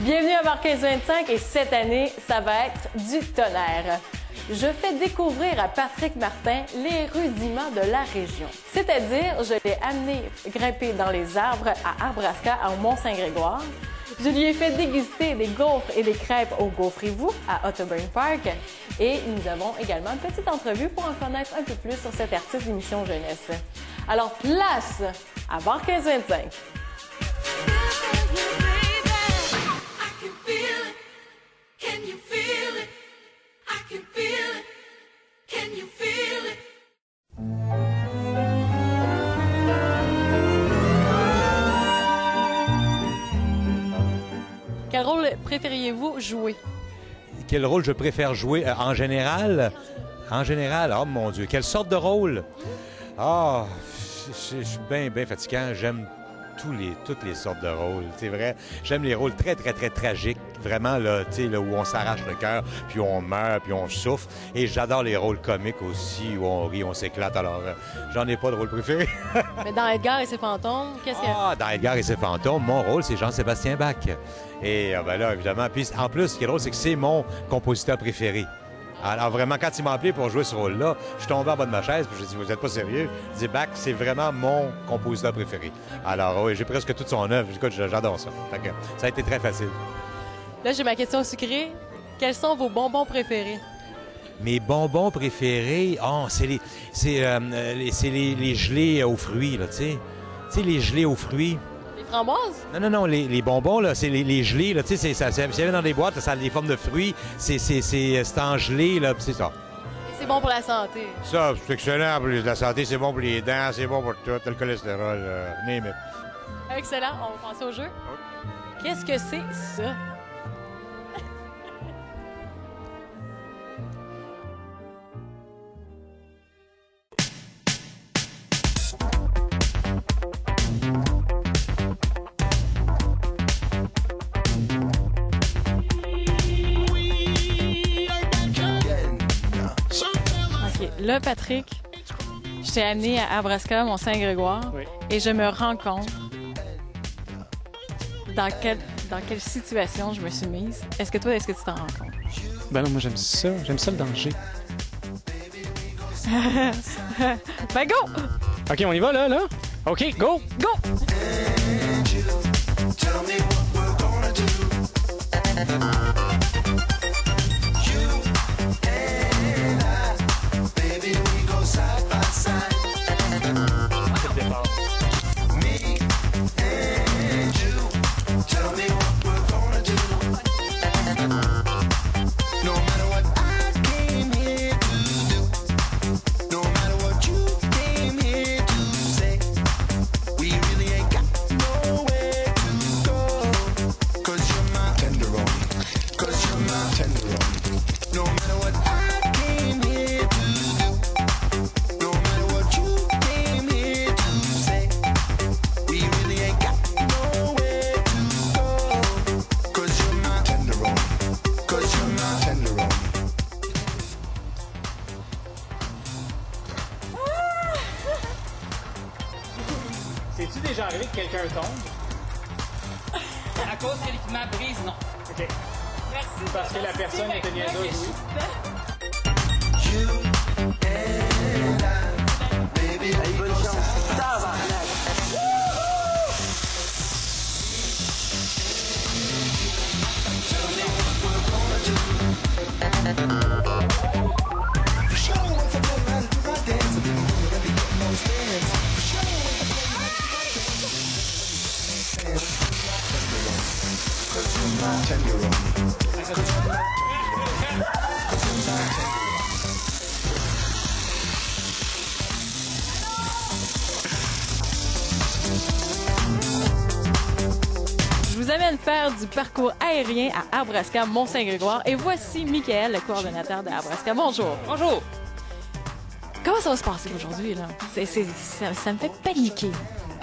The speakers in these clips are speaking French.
Bienvenue à Bar 1525 et cette année, ça va être du tonnerre. Je fais découvrir à Patrick Martin les rudiments de la région. C'est-à-dire, je l'ai amené grimper dans les arbres à Arbrasca, au Mont-Saint-Grégoire. Je lui ai fait déguster des gaufres et des crêpes au Gaufrez-vous à Otterburn Park. Et nous avons également une petite entrevue pour en connaître un peu plus sur cet artiste d'émission jeunesse. Alors, place à Bar 1525. Quel rôle préfériez-vous jouer? Quel rôle je préfère jouer en général? En général, oh mon Dieu, quelle sorte de rôle? Ah, je suis bien fatigant. J'aime toutes les sortes de rôles, c'est vrai. J'aime les rôles très tragiques, vraiment, là, là, où on s'arrache le cœur, puis on meurt, puis on souffre. Et j'adore les rôles comiques aussi, où on rit, on s'éclate. Alors, j'en ai pas de rôle préféré. Mais dans Edgar et ses fantômes, qu'est-ce que... Ah, dans Edgar et ses fantômes, mon rôle, c'est Jean-Sébastien Bach. Et ben là, évidemment, puis en plus, ce qui est drôle, c'est que c'est mon compositeur préféré. Alors vraiment, quand il m'a appelé pour jouer ce rôle-là, je suis tombé en bas de ma chaise, puis j'ai dit, vous n'êtes pas sérieux? Il dit, Bach, c'est vraiment mon compositeur préféré. Alors oui, j'ai presque toute son œuvre. Écoute, j'adore ça. Fait que, ça a été très facile. Là, j'ai ma question sucrée. Quels sont vos bonbons préférés? Mes bonbons préférés, oh, c'est les gelés aux fruits, là, tu sais. Tu sais, les gelés aux fruits. Framboises? Non, les bonbons, là, c'est les gelés, là, tu sais, ça vient dans des boîtes, ça a des formes de fruits, c'est en gelé, là, puis c'est ça. Et c'est bon pour la santé. Ça, c'est excellent pour la santé, c'est bon pour les dents, c'est bon pour tout, le cholestérol, name it. Excellent, on va passer au jeu. Oui. Qu'est-ce que c'est, ça? Là, Patrick, je t'ai amené à Arbrasca, Mont-Saint-Grégoire, oui. Et je me rends compte dans quelle situation je me suis mise. Est-ce que tu t'en rends compte? Ben non, moi j'aime ça le danger. Ben go! OK, on y va là? OK, go! Go! C'est-tu déjà arrivé que quelqu'un tombe? À cause que l'équipement brise, non. OK. Merci. Parce que la personne était niaiseuse, oui. Hey, bonne chance. Tabarnak. vous amène faire du parcours aérien à Arbrasca, Mont-Saint-Grégoire. Et voici Michael, le coordonnateur de Arbrasca. Bonjour. Bonjour! Comment ça va se passer aujourd'hui, là? Ça me fait paniquer.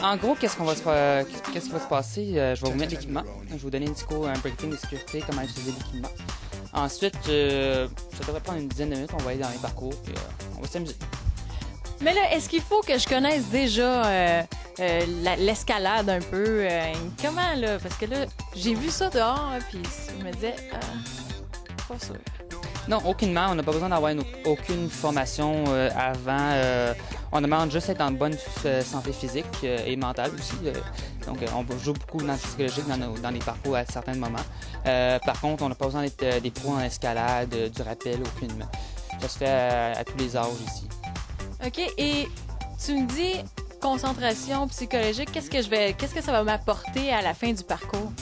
En gros, qu'est-ce qui va se passer? Je vais vous mettre l'équipement. Je vais vous donner un briefing de sécurité, comment utiliser l'équipement. Ensuite, ça devrait prendre une dizaine de minutes. On va aller dans les parcours, puis on va s'amuser. Mais là, est-ce qu'il faut que je connaisse déjà l'escalade un peu? Comment, là? Parce que là, j'ai vu ça dehors, puis je me disais, pas sûr. Non, aucunement. On n'a pas besoin d'avoir aucune formation avant. On demande juste d'être en bonne santé physique et mentale aussi. Donc, on joue beaucoup dans le psychologique dans les parcours à certains moments. Par contre, on n'a pas besoin d'être des pros en escalade, du rappel, aucunement. Ça se fait à tous les âges ici. OK. Et tu me dis concentration psychologique. Qu'est-ce que ça va m'apporter à la fin du parcours?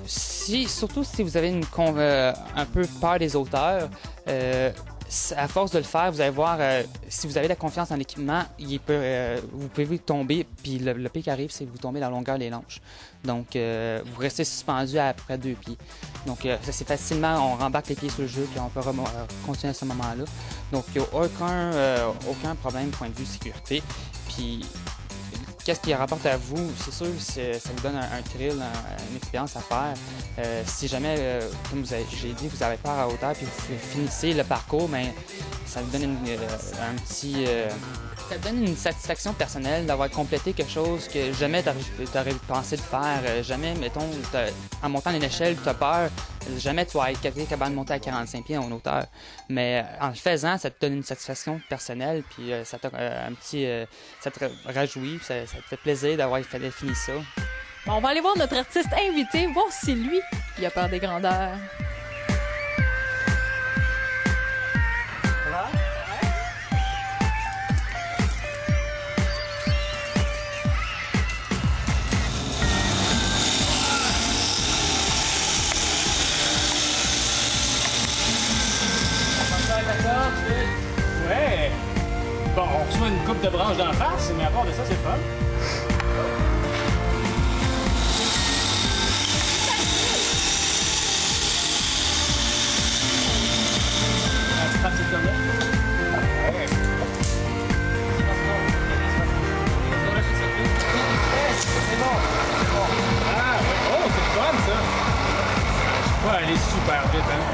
Surtout si vous avez un peu peur des hauteurs, à force de le faire, vous allez voir, si vous avez la confiance dans l'équipement, vous pouvez tomber, puis le pire qui arrive, c'est que vous tombez dans la longueur des langes. Donc, vous restez suspendu à près 2 pieds. Donc, ça c'est facilement, on rembarque les pieds sur le jeu, puis on peut continuer à ce moment-là. Donc, il n'y a aucun problème du point de vue sécurité. Puis, qu'est-ce qui rapporte à vous? C'est sûr, ça vous donne un thrill, une expérience à faire. Si jamais, comme j'ai dit, vous avez peur à hauteur puis vous finissez le parcours, mais ça vous donne ça vous donne une satisfaction personnelle d'avoir complété quelque chose que jamais tu aurais pensé de faire. Jamais, mettons, en montant une échelle, tu as peur. Jamais tu vas être capable de monter à 45 pieds en hauteur. Mais en le faisant, ça te donne une satisfaction personnelle, puis ça te réjouit, ça te fait plaisir d'avoir fini ça. Bon, on va aller voir notre artiste invité, voir si lui, il a peur des grandeurs. Ouais! Bon, on reçoit une coupe de branches d'en face, mais à part de ça, c'est fun. Un petit pratique comme là. Ouais. C'est bon. Ah, ouais. Oh, c'est fun, ça. Ouais, elle est super vite, hein.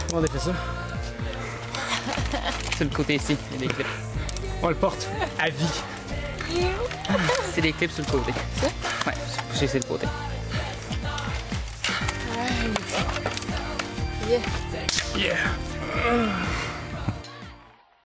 Comment on a fait ça? Sur le côté ici, il y a des clips. On le porte à vie. C'est des clips sur le côté. Ça? Ouais, j'ai essayé le côté. Yeah. Yeah!